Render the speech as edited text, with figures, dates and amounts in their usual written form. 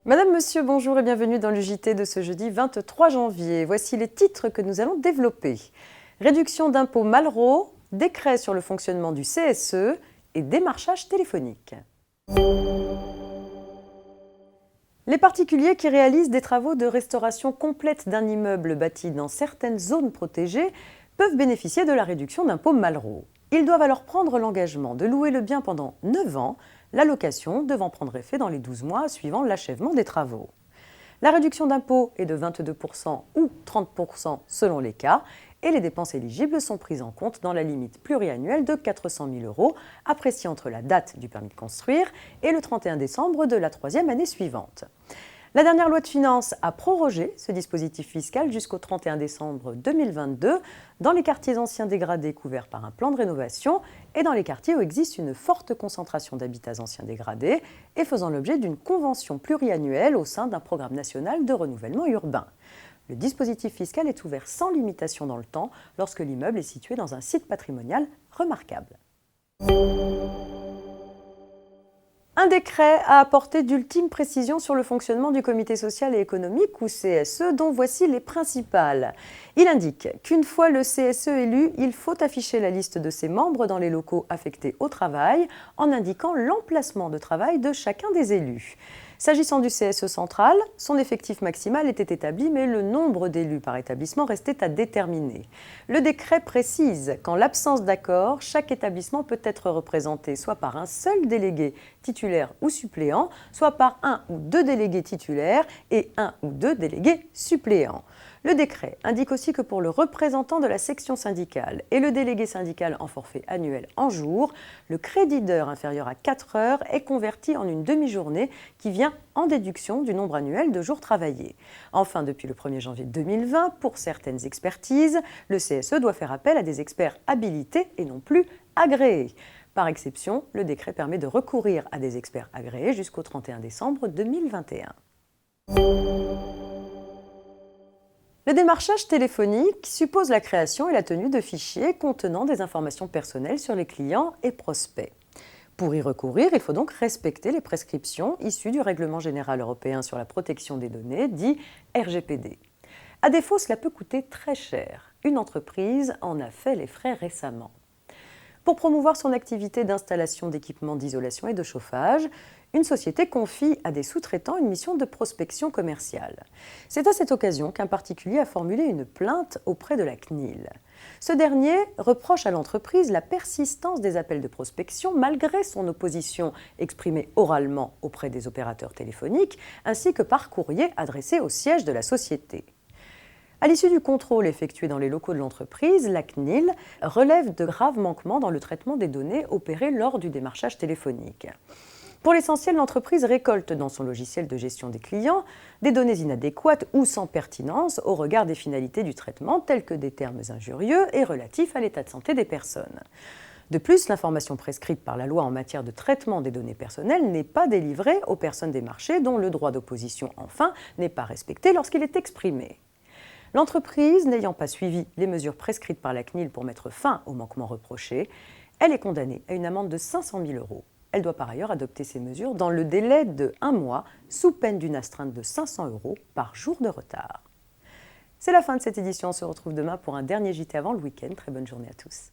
Madame, Monsieur, bonjour et bienvenue dans le JT de ce jeudi 23 janvier. Voici les titres que nous allons développer. Réduction d'impôts Malraux, décret sur le fonctionnement du CSE et démarchage téléphonique. Les particuliers qui réalisent des travaux de restauration complète d'un immeuble bâti dans certaines zones protégées peuvent bénéficier de la réduction d'impôts Malraux. Ils doivent alors prendre l'engagement de louer le bien pendant 9 ans, la location devant prendre effet dans les 12 mois suivant l'achèvement des travaux. La réduction d'impôt est de 22% ou 30% selon les cas et les dépenses éligibles sont prises en compte dans la limite pluriannuelle de 400 000 € appréciée entre la date du permis de construire et le 31 décembre de la troisième année suivante. La dernière loi de finances a prorogé ce dispositif fiscal jusqu'au 31 décembre 2022 dans les quartiers anciens dégradés couverts par un plan de rénovation et dans les quartiers où existe une forte concentration d'habitats anciens dégradés et faisant l'objet d'une convention pluriannuelle au sein d'un programme national de renouvellement urbain. Le dispositif fiscal est ouvert sans limitation dans le temps lorsque l'immeuble est situé dans un site patrimonial remarquable. Un décret a apporté d'ultimes précisions sur le fonctionnement du Comité social et économique ou CSE, dont voici les principales. Il indique qu'une fois le CSE élu, il faut afficher la liste de ses membres dans les locaux affectés au travail en indiquant l'emplacement de travail de chacun des élus. S'agissant du CSE central, son effectif maximal était établi, mais le nombre d'élus par établissement restait à déterminer. Le décret précise qu'en l'absence d'accord, chaque établissement peut être représenté soit par un seul délégué titulaire ou suppléant, soit par un ou deux délégués titulaires et un ou deux délégués suppléants. Le décret indique aussi que pour le représentant de la section syndicale et le délégué syndical en forfait annuel en jours, le crédit d'heures inférieur à 4 heures est converti en une demi-journée qui vient en déduction du nombre annuel de jours travaillés. Enfin, depuis le 1er janvier 2020, pour certaines expertises, le CSE doit faire appel à des experts habilités et non plus agréés. Par exception, le décret permet de recourir à des experts agréés jusqu'au 31 décembre 2021. Le démarchage téléphonique suppose la création et la tenue de fichiers contenant des informations personnelles sur les clients et prospects. Pour y recourir, il faut donc respecter les prescriptions issues du Règlement général européen sur la protection des données, dit RGPD. À défaut, cela peut coûter très cher. Une entreprise en a fait les frais récemment. Pour promouvoir son activité d'installation d'équipements d'isolation et de chauffage, une société confie à des sous-traitants une mission de prospection commerciale. C'est à cette occasion qu'un particulier a formulé une plainte auprès de la CNIL. Ce dernier reproche à l'entreprise la persistance des appels de prospection malgré son opposition exprimée oralement auprès des opérateurs téléphoniques ainsi que par courrier adressé au siège de la société. À l'issue du contrôle effectué dans les locaux de l'entreprise, la CNIL relève de graves manquements dans le traitement des données opérées lors du démarchage téléphonique. Pour l'essentiel, l'entreprise récolte dans son logiciel de gestion des clients des données inadéquates ou sans pertinence au regard des finalités du traitement, telles que des termes injurieux et relatifs à l'état de santé des personnes. De plus, l'information prescrite par la loi en matière de traitement des données personnelles n'est pas délivrée aux personnes démarchées dont le droit d'opposition, enfin, n'est pas respecté lorsqu'il est exprimé. L'entreprise, n'ayant pas suivi les mesures prescrites par la CNIL pour mettre fin aux manquements reprochés, elle est condamnée à une amende de 500 000 €. Elle doit par ailleurs adopter ces mesures dans le délai de 1 mois, sous peine d'une astreinte de 500 € par jour de retard. C'est la fin de cette édition. On se retrouve demain pour un dernier JT avant le week-end. Très bonne journée à tous.